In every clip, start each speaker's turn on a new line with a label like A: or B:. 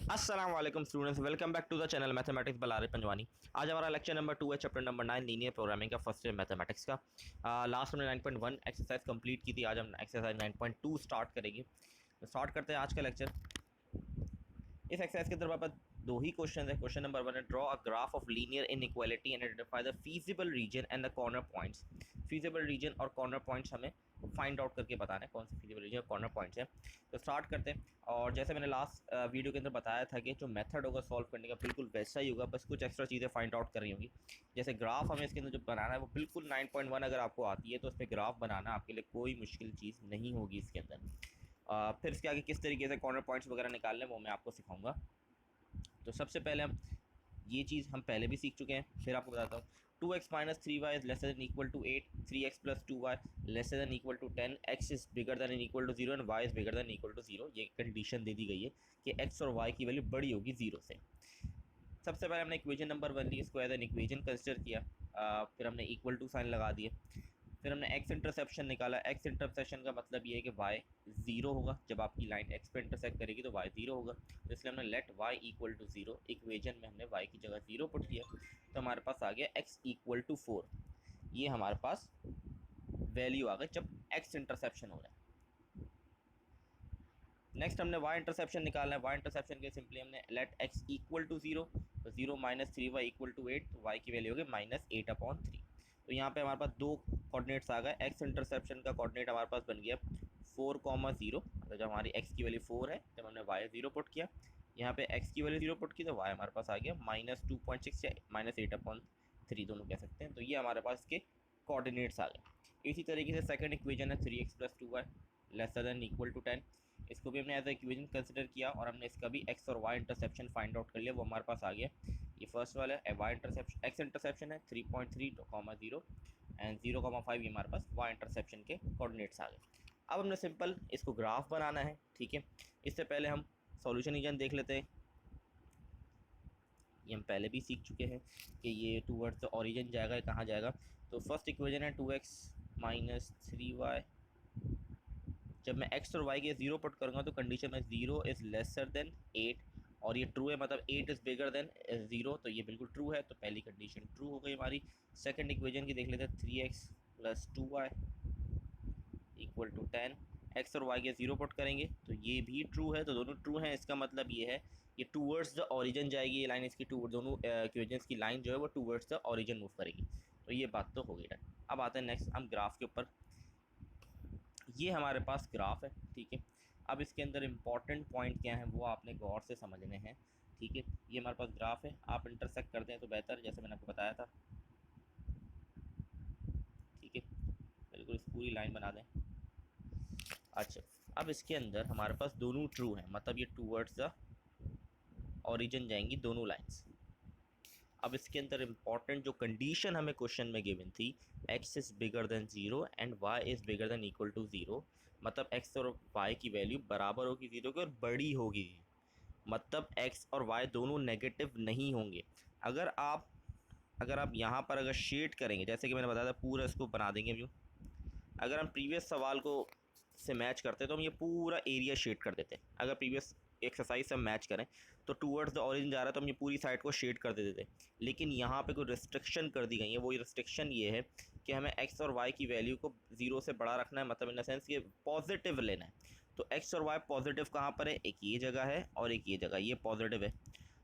A: अस्सलाम वालेकुम students, welcome back to the channel mathematics बलारे पंजवानी। आज हमारा लेक्चर नंबर 2 है, चैप्टर नंबर 9 लीनियर प्रोग्रामिंग का फर्स्ट ईयर मैथमेटिक्स का। लास्ट हमने 9.1 एक्सरसाइज कंप्लीट की थी। आज हम एक्सरसाइज 9.2 स्टार्ट करेंगे। तो स्टार्ट करते हैं आज का लेक्चर। इस एक्सरसाइज के अंदर हमारे पास दो ही क्वेश्चन है। क्वेश्चन नंबर 1 है, draw a graph of linear inequality and identify the feasible reason and the corner points. Feasible reason और कॉर्नर पॉइंट्स हमें फाइंड आउट करके बताना है कौन से फीजिबल रीजन और कॉर्नर पॉइंट्स हैं। तो स्टार्ट करते हैं। और जैसे मैंने लास्ट वीडियो के अंदर बताया था कि जो मेथड होगा सॉल्व करने का बिल्कुल वैसा ही होगा, बस कुछ एक्स्ट्रा चीज़ें फाइंड आउट करनी होंगी। जैसे ग्राफ हमें इसके अंदर जो बनाना है वो बिल्कुल 9.1 अगर आपको आती है तो उसमें ग्राफ बनाना आपके लिए कोई मुश्किल चीज़ नहीं होगी इसके अंदर। फिर इसके आगे किस तरीके से कॉर्नर पॉइंट्स वगैरह निकालने वो मैं आपको सिखाऊंगा। तो सबसे पहले हम ये चीज़ हम पहले भी सीख चुके हैं, फिर आपको बताता हूँ। 2x minus 3y is lesser than equal to 8, 3x plus 2y lesser than equal to 10, x is bigger than and equal to 0 and y is bigger than equal to 0। ये कंडीशन दे दी गई है कि x और y की value बड़ी होगी 0 से। सबसे पहले हमने इक्वेशन नंबर 1 ली, इसको एज एन इक्वेशन कंसिडर किया। फिर हमने इक्वल टू साइन लगा दिए। फिर हमने एक्स इंटरसेप्शन निकाला। एक्स इंटरसेप्शन का मतलब ये है कि वाई ज़ीरो होगा। जब आपकी लाइन एक्स पे इंटरसेक्ट करेगी तो वाई ज़ीरो होगा। तो इसलिए हमने let y equal to zero, equation में हमने वाई की जगह ज़ीरो पुट किया। तो हमारे पास आ गया एक्स इक्वल टू 4। ये हमारे पास वैल्यू आ गई जब एक्स इंटरसेप्शन हो रहा है। नेक्स्ट हमने वाई इंटरसेप्शन निकालना है। वाई इंटरसेप्शन के सिंपली हमने लेट एक्स इक्वल टू 0, तो 0 माइनस 3y इक्वल टू 8, तो y की वैल्यू हो गई माइनस 8/3। तो यहाँ पे हमारे पास दो कोऑर्डिनेट्स आ गए। एक्स इंटरसेप्शन का कोऑर्डिनेट हमारे पास बन गया 4,0। तो जब हमारी x की वैल्यू 4 है जब हमने y 0 पुट किया, यहाँ पे x की वैल्यू 0 पुट की तो y हमारे पास आ गया -2.6 या -8/3 दोनों कह सकते हैं। तो ये हमारे पास इसके कोऑर्डिनेट्स आ गए। इसी तरीके से सेकंड इक्वेशन है 3x plus 2y lesser than equal to 10। इसको भी हमने एज ए इक्वेशन कंसिडर किया और हमने इसका भी एक्स और वाई इंटरसेप्शन फाइंड आउट कर लिया, वो हमारे पास आ गया। ये फर्स्ट वाला है वाई इंटरसेप्शन, एक्स इंटरसेप्शन है 3.3, 0 एंड 0,5। ये हमारे पास वाई इंटरसेप्शन के कोऑर्डिनेट्स आ गए। अब हमने सिंपल इसको ग्राफ बनाना है, ठीक है। इससे पहले हम सॉल्यूशन रीजन देख लेते हैं। ये हम पहले भी सीख चुके हैं कि ये टूवर्ड्स द ओरिजिन जाएगा, ये कहाँ जाएगा। तो फर्स्ट इक्वेशन है 2x माइनस 3y। जब मैं x और y के 0 पुट करूँगा तो कंडीशन में 0 इज़ लेसर देन 8 और ये ट्रू है, मतलब 8 इज़ बिगर देन 0, तो ये बिल्कुल ट्रू है। तो पहली कंडीशन ट्रू हो गई हमारी। सेकंड इक्वेशन की देख लेते हैं 3x plus 2y equal to 10। X और वाई के 0 पुट करेंगे तो ये भी ट्रू है, तो दोनों ट्रू हैं। इसका मतलब ये है ये टूवर्ड्स द ओरिजिन जाएगी। ये लाइन इसकी दोनों इक्वेशंस की लाइन जो है वो टूवर्ड्स द ओरिजिन मूव करेगी। तो ये बात तो हो गई डन। अब आते हैं नेक्स्ट हम ग्राफ के ऊपर। ये हमारे पास ग्राफ है, ठीक है। अब इसके अंदर इम्पॉर्टेंट पॉइंट क्या है वो आपने गौर से समझने हैं, ठीक है। ये हमारे पास ग्राफ है, आप इंटरसेक्ट करते हैं तो बेहतर, जैसे मैंने आपको बताया था, ठीक है। बिल्कुल इस पूरी लाइन बना दें। अच्छा, अब इसके अंदर हमारे पास दोनों ट्रू हैं, मतलब ये टूवर्ड्स द ओरिजिन जाएंगी दोनों लाइंस। अब इसके अंदर इम्पॉर्टेंट जो कंडीशन हमें क्वेश्चन में गिवन थी, x is bigger than 0 and y is bigger than equal to 0, मतलब x और y की वैल्यू बराबर होगी 0 की और बड़ी होगी, मतलब x और y दोनों नेगेटिव नहीं होंगे। अगर आप यहाँ पर अगर शेड करेंगे, जैसे कि मैंने बताया था, पूरा इसको बना देंगे व्यू। अगर हम प्रीवियस सवाल को से मैच करते तो हम ये पूरा एरिया शेड कर देते। अगर प्रीवियस एक्सरसाइज से हम मैच करें तो टूवर्ड्स द ओरिजिन जा रहा है तो हम ये पूरी साइड को शेड कर देते थे। लेकिन यहाँ पे कोई रिस्ट्रिक्शन कर दी गई है। वो रिस्ट्रिक्शन ये है कि हमें एक्स और वाई की वैल्यू को 0 से बड़ा रखना है, मतलब इन द सेंस कि पॉजिटिव लेना है। तो एक्स और वाई पॉजिटिव कहाँ पर है, एक ये जगह है और एक ये जगह, ये पॉजिटिव है।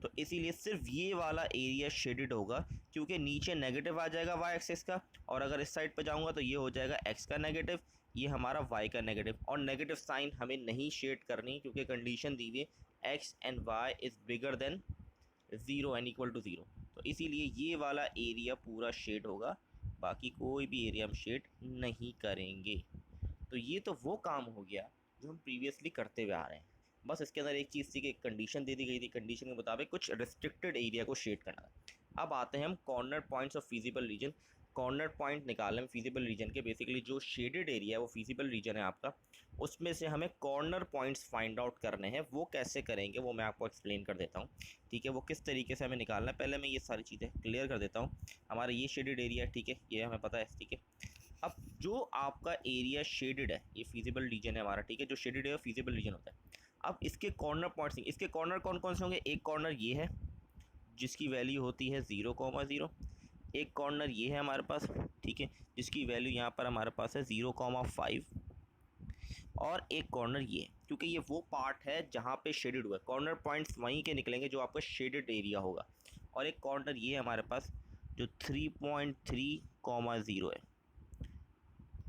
A: तो इसीलिए सिर्फ ये वाला एरिया शेडेड होगा, क्योंकि नीचे नेगेटिव आ जाएगा वाई एक्सिस का, और अगर इस साइड पर जाऊंगा तो ये हो जाएगा एक्स का नेगेटिव, ये हमारा वाई का नेगेटिव। और नेगेटिव साइन हमें नहीं शेड करनी क्योंकि कंडीशन दी हुई है x and y is bigger than 0 and equal to 0। तो इसीलिए ये वाला एरिया पूरा शेड होगा, बाकी कोई भी एरिया हम शेड नहीं करेंगे। तो ये तो वो काम हो गया जो हम प्रीवियसली करते हुए आ रहे हैं। बस इसके अंदर एक चीज़ थी कि कंडीशन दे दी गई थी, कंडीशन के मुताबिक कुछ रिस्ट्रिक्टेड एरिया को शेड करना था। अब आते हैं हम corner points of feasible region. Corner point निकालें फिजिबल रीजन के। बेसिकली जो शेडेड एरिया है वो फिजिबल रीजन है आपका, उसमें से हमें कॉर्नर पॉइंट्स फाइंड आउट करने हैं। वो कैसे करेंगे वो मैं आपको एक्सप्लेन कर देता हूँ, ठीक है। वो किस तरीके से हमें निकालना है, पहले मैं ये सारी चीज़ें क्लियर कर देता हूँ। हमारा ये शेडेड एरिया है, ठीक है, ये हमें पता है, ठीक है। अब जो आपका एरिया शेडेड है ये फिजिबल रीजन है हमारा, ठीक है। जो शेडेड है वो फिजिबल रीजन होता है। अब इसके कॉर्नर पॉइंट्स, इसके कॉर्नर कौन कौन से होंगे? एक कॉर्नर ये है जिसकी वैल्यू होती है 0,0, एक कॉर्नर ये है हमारे पास, ठीक है, जिसकी वैल्यू यहाँ पर हमारे पास है 0,5, और एक कॉर्नर ये, क्योंकि ये वो पार्ट है जहाँ पे शेडेड हुआ है, कॉर्नर पॉइंट्स वहीं के निकलेंगे जो आपका शेडेड एरिया होगा। और एक कॉर्नर ये है हमारे पास जो 3.3,0 है।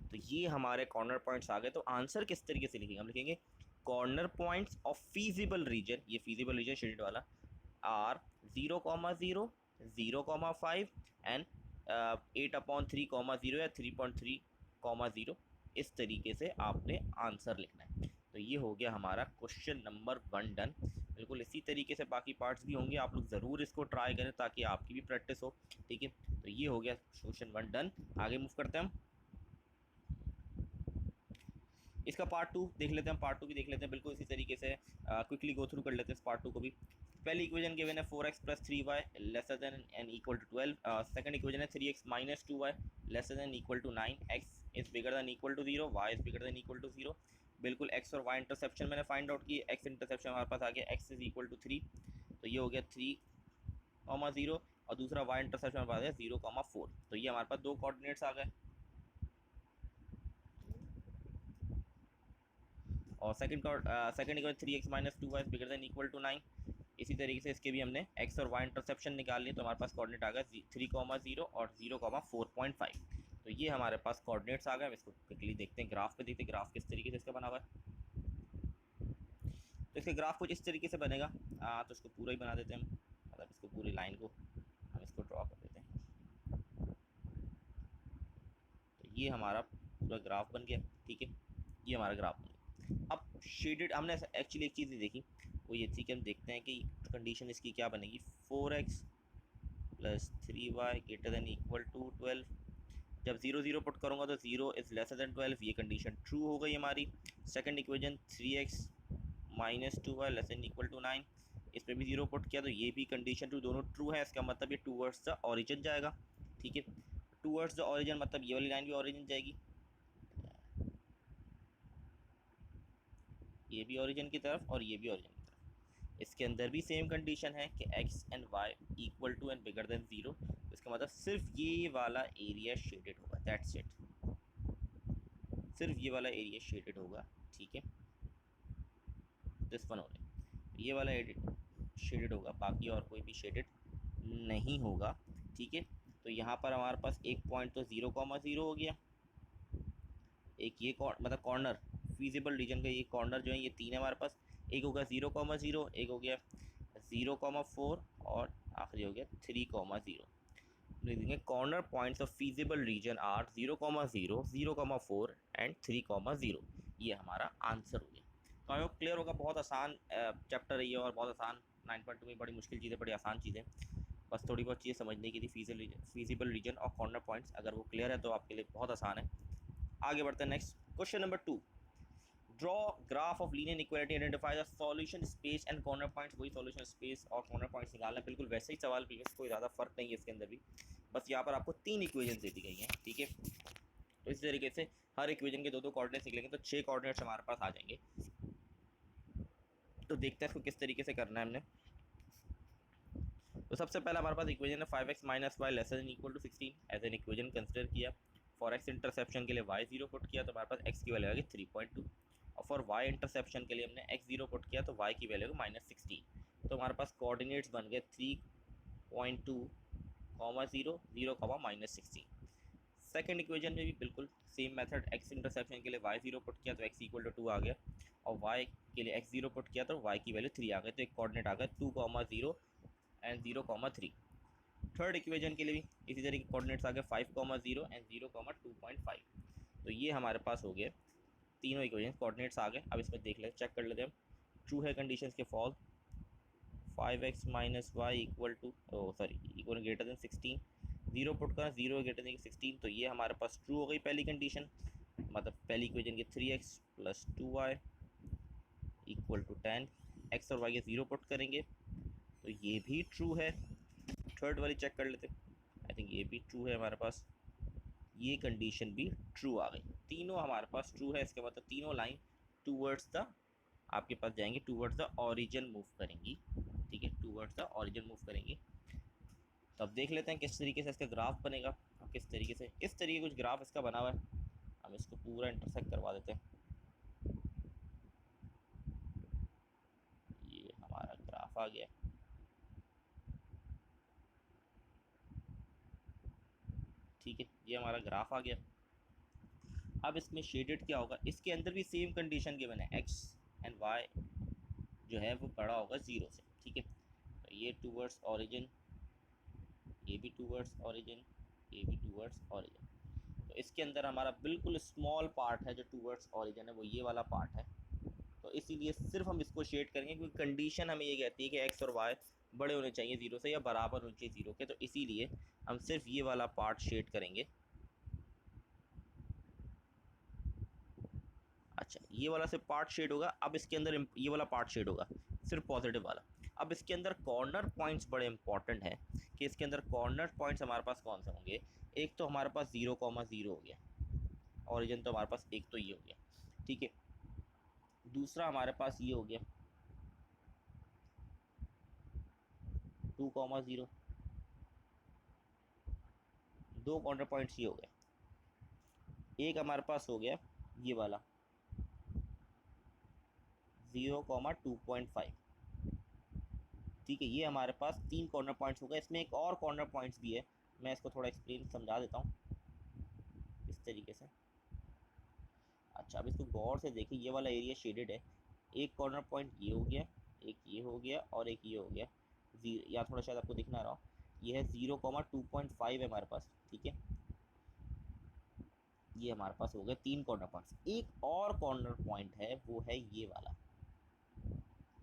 A: तो ये हमारे कॉर्नर पॉइंट्स आ गए। तो आंसर किस तरीके से लिखेंगे? हम लिखेंगे corner points of feasible reason, ये फीजिबल रीजन शेडेड वाला, आर 0,0, 0,5 एंड 8/3,0 या 3.3,0। इस तरीके से आपने आंसर लिखना है। तो ये हो गया हमारा क्वेश्चन नंबर 1 डन। बिल्कुल इसी तरीके से बाकी पार्ट्स भी होंगे, आप लोग ज़रूर इसको ट्राई करें ताकि आपकी भी प्रैक्टिस हो, ठीक है। तो ये हो गया क्वेश्चन 1 डन। आगे मूव करते हैं हम, इसका पार्ट 2 देख लेते हैं, पार्ट 2 भी देख लेते हैं बिल्कुल इसी तरीके से, क्विकली गो थ्रू कर लेते हैं इस पार्ट 2 को भी। पहली इक्वेशन गिवन है 4x + 3y lesser than and equal to 12। Second equation है 3x - 2y lesser than equal to 9, x is bigger than equal to 0, y is bigger than equal to 0। बिल्कुल x और y interception मैंने find out की, x interception हमारे पास आ गया x is equal to 3, तो ये हो गया 3,0, और दूसरा y इंटरसेप्शन हमारे पास आ गया 0,4। तो ये हमारे पास दो कोऑर्डिनेट्स आ गए। और second equation 3x - 2y bigger than equal to 9। इसी तरीके से इसके भी हमने x और y इंटरसेप्शन निकाल लिए, तो हमारे पास कोऑर्डिनेट आ गया 3,0 और 0,4.5। तो ये हमारे पास कोऑर्डिनेट्स आ गए। हम इसको क्विकली देखते हैं, ग्राफ पे देखते हैं ग्राफ किस तरीके से इसका बना हुआ है। तो इसका ग्राफ कुछ इस तरीके से बनेगा। तो इसको पूरा ही बना देते हैं हम, मतलब इसको पूरी लाइन को हम इसको ड्रॉ कर देते हैं। तो ये हमारा पूरा ग्राफ बन गया, ठीक है, ये हमारा ग्राफ बन गया। अब शेडेड हमने एक्चुअली एक चीज़ नहीं देखी, वो ये थी कि हम देखते हैं कि कंडीशन इसकी क्या बनेगी। 4x + 3y greater than equal to 12। जब 0 पुट करूँगा तो 0 इज़ लेसर देन 12, ये कंडीशन ट्रू हो गई हमारी। Second equation 3x - 2y less than equal to 9, इस पर भी 0 पुट किया तो ये भी कंडीशन ट्रू, दोनों ट्रू है। इसका मतलब ये टूवर्ड्स द ऑरिजिन जाएगा, ठीक है। टूवर्ड्स द ऑरिजिन मतलब ये वाली लाइन भी ऑरिजिन जाएगी, ये भी ओरिजिन की तरफ और ये भी ओरिजिन की तरफ। इसके अंदर भी सेम कंडीशन है कि x and y equal to and bigger than 0। इसका मतलब सिर्फ ये वाला एरिया शेडेड होगा, दैट्स इट, सिर्फ ये वाला एरिया शेडेड होगा, ठीक है। दिस वन ओनली, ये वाला शेडेड होगा, बाकी और कोई भी शेडेड नहीं होगा, ठीक है। तो यहाँ पर हमारे पास एक पॉइंट तो 0,0 हो गया, एक ये मतलब कॉर्नर फीजिबल रीजन का ये कॉर्नर जो है ये 3 है हमारे पास, एक हो गया 0,0, एक हो गया 0,4 और आखिरी हो गया 3,0। देखेंगे corner points of feasible region are 0,0, 0,4 and 3,0। ये हमारा आंसर हो गया। तो आई होप क्लियर होगा, बहुत आसान चैप्टर है ये और बहुत आसान। 9.2 में बड़ी मुश्किल चीज़ें, बड़ी आसान चीज़ें, बस थोड़ी बहुत चीज़ें समझने की थी। फीजिबल रीजन और कॉर्नर पॉइंट्स अगर वो क्लियर है तो आपके लिए बहुत आसान है। आगे बढ़ते हैं next question number 2। Draw graph of linear equality, identify the solution space and corner points. वही सॉल्यूशन स्पेस और कॉर्नर पॉइंट्स निकालना है, बिल्कुल वैसे ही सवाल प्रीवियस, कोई ज़्यादा फर्क नहीं है इसके अंदर भी, बस यहाँ पर आपको 3 इक्वेशन दे दी गई हैं, ठीक है। तो इस तरीके से हर इक्वेशन के 2 कोऑर्डिनेट्स निकलेंगे, तो 6 कोऑर्डिनेट्स हमारे पास आ जाएंगे। तो देखते हैं इसको किस तरीके से करना है हमने। तो सबसे पहले हमारे पास इक्वेशन है 5x - y less than equal to 16 as an equation consider किया। फॉर x इंटरसेप्शन के लिए y 0 पुट किया तो हमारे पास x की वैल्यू आ गई 3.2, और फॉर y इंटरसेप्शन के लिए हमने x 0 पुट किया तो y की वैल्यू है -16। तो हमारे पास कोऑर्डिनेट्स बन गए 3.2, 0, 0, -16। सेकेंड इक्वेशन में भी बिल्कुल सेम मेथड, x इंटरसेप्शन के लिए y 0 पुट किया तो x इक्वल टू 2 आ गया, और y के लिए x 0 पुट किया तो y की वैल्यू 3 आ गई, तो एक कोऑर्डिनेट आ गया 2, 0 एंड 0,3। थर्ड इक्वेशन के लिए भी इसी तरीके कोऑर्डिनेट्स आ गए 5,0 एंड 0,2.5। तो ये हमारे पास हो गए तीनों इक्वेशन कोऑर्डिनेट्स आ गए। अब इसमें देख लेते, चेक कर लेते हैं ट्रू है कंडीशंस के फॉल। 5x - y equal to equal greater than 16, 0 put करना, 0 ग्रेटर देन 16, तो ये हमारे पास ट्रू हो गई पहली कंडीशन, मतलब पहली इक्वेशन की 3x + 2y equal to 10, x और y के 0 पुट करेंगे तो ये भी ट्रू है। थर्ड वाली चेक कर लेते, आई थिंक ये भी ट्रू है हमारे पास, ये कंडीशन भी ट्रू आ गई, तीनों हमारे पास ट्रू है। इसके मतलब तीनों लाइन टूवर्ड्स द आपके पास जाएंगी टूवर्ड्स द ओरिजिन मूव करेंगी, ठीक है, टूवर्ड्स द ओरिजिन मूव करेंगी। तो अब देख लेते हैं किस तरीके से इसका ग्राफ बनेगा, किस तरीके से, इस तरीके कुछ ग्राफ इसका बना हुआ है। हम इसको पूरा इंटरसेक्ट करवा देते हैं। ये हमारा ग्राफ आ गया, ठीक है, ये हमारा ग्राफ आ गया। अब इसमें शेडेड क्या होगा, इसके अंदर भी सेम कंडीशन गिवन है, एक्स एंड वाई जो है वो बड़ा होगा 0 से, ठीक है। तो ये टूवर्ड्स ओरिजिन, ये भी टूवर्ड्स ओरिजिन, ये भी टूवर्ड्स ओरिजिन। तो इसके अंदर हमारा बिल्कुल स्मॉल पार्ट है जो टूवर्ड्स ओरिजिन है, वो ये वाला पार्ट है। तो इसीलिए सिर्फ हम इसको शेड करेंगे क्योंकि कंडीशन हमें ये कहती है कि एक्स और वाई बड़े होने चाहिए 0 से या बराबर होने चाहिए 0 के। तो इसीलिए हम सिर्फ ये वाला पार्ट शेड करेंगे। अच्छा, ये वाला सिर्फ पार्ट शेड होगा। अब इसके अंदर ये वाला पार्ट शेड होगा, सिर्फ पॉजिटिव वाला। अब इसके अंदर कॉर्नर पॉइंट्स बड़े इंपॉर्टेंट हैं कि इसके अंदर कॉर्नर पॉइंट्स हमारे पास कौन से होंगे। एक तो हमारे पास 0,0 हो गया, ओरिजिन तो हमारे पास एक तो ये हो गया, ठीक है। दूसरा हमारे पास ये हो गया 2,0, दो कॉर्नर पॉइंट्स ये हो गए। एक हमारे पास हो गया ये वाला 0,2.5, ठीक है। ये हमारे पास 3 कॉर्नर पॉइंट्स हो गए। इसमें एक और कॉर्नर पॉइंट्स भी है, मैं इसको थोड़ा एक्सप्लेन समझा देता हूँ इस तरीके से। अच्छा, अब इसको गौर से देखिए, ये वाला एरिया शेडेड है। एक कॉर्नर पॉइंट ये हो गया, एक ये हो गया और एक ये हो गया। या थोड़ा शायद आपको दिख ना रहा हो, ये है 0,2.5 है हमारे पास, ठीक है। ये हमारे पास हो गए 3 कॉर्नर पॉइंट्स। एक और कॉर्नर पॉइंट है, वो है ये वाला,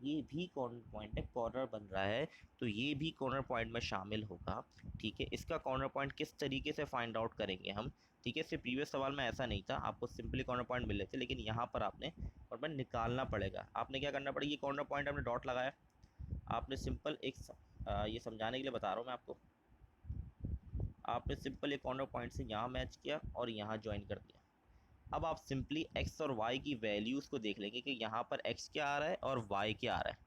A: ये भी कॉर्नर पॉइंट है, कॉर्नर बन रहा है, तो ये भी कॉर्नर पॉइंट में शामिल होगा, ठीक है। इसका कॉर्नर पॉइंट किस तरीके से फाइंड आउट करेंगे हम, ठीक है। इससे प्रीवियस सवाल में ऐसा नहीं था, आपको सिंपली कॉर्नर पॉइंट मिल रहे थे, लेकिन यहाँ पर आपने कॉर्नर पॉइंट निकालना पड़ेगा। आपने क्या करना पड़ेगा, ये कॉर्नर पॉइंट आपने डॉट लगाया, आपने सिंपल एक ये समझाने के लिए बता रहा हूँ मैं आपको, आपने सिंपल एक कॉर्नर पॉइंट से यहाँ मैच किया और यहाँ ज्वाइन कर दिया। अब आप सिंपली x और y की वैल्यूज़ को देख लेंगे कि यहाँ पर x क्या आ रहा है और y क्या आ रहा है,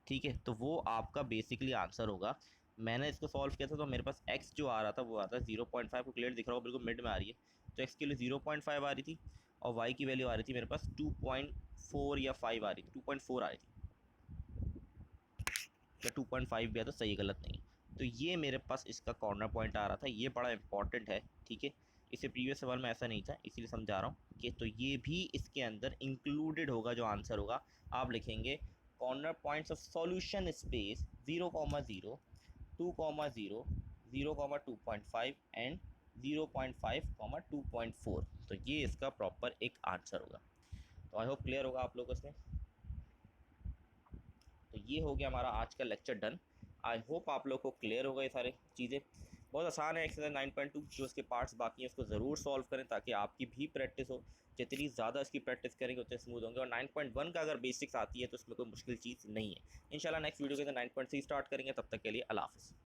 A: ठीक है। तो वो आपका बेसिकली आंसर होगा। मैंने इसको सॉल्व किया था तो मेरे पास x जो आ रहा था वो आता है 0.5, को क्लियर दिख रहा होगा, बिल्कुल मिड में आ रही है। तो x के लिए 0.5 आ रही थी और y की वैल्यू आ रही थी मेरे पास 2.4 या 5 आ रही थी, 2.4 आ रही थी, या 2.5 भी है तो सही गलत नहीं। तो ये मेरे पास इसका कॉर्नर पॉइंट आ रहा था, ये बड़ा इंपॉर्टेंट है, ठीक है। इसे प्रीवियस सवाल में ऐसा नहीं था, इसीलिए समझा रहा हूँ कि तो ये भी इसके अंदर इंक्लूडेड होगा। जो आंसर होगा आप लिखेंगे corner points of solution space 0,0, 2,0, 0,2.5 and 0.5, 2.4। तो ये इसका प्रॉपर एक आंसर होगा। तो आई होप क्लियर होगा आप लोगों को इसमें। तो ये हो गया हमारा आज का लेक्चर डन। आई होप आप लोग को क्लियर होगा ये सारी चीज़ें। बहुत आसान है। एक्सरसाइज 9.2 जो इसके पार्ट्स बाकी हैं उसको ज़रूर सॉल्व करें ताकि आपकी भी प्रैक्टिस हो। जितनी ज़्यादा इसकी प्रैक्टिस करेंगे उतने स्मूथ होंगे। और 9.1 का अगर बेसिक्स आती है तो उसमें कोई मुश्किल चीज़ नहीं है। इंशाल्लाह नेक्स्ट वीडियो के अंदर 9.3 स्टार्ट करेंगे। तब तक के लिए अल्लाह हाफ़िज़।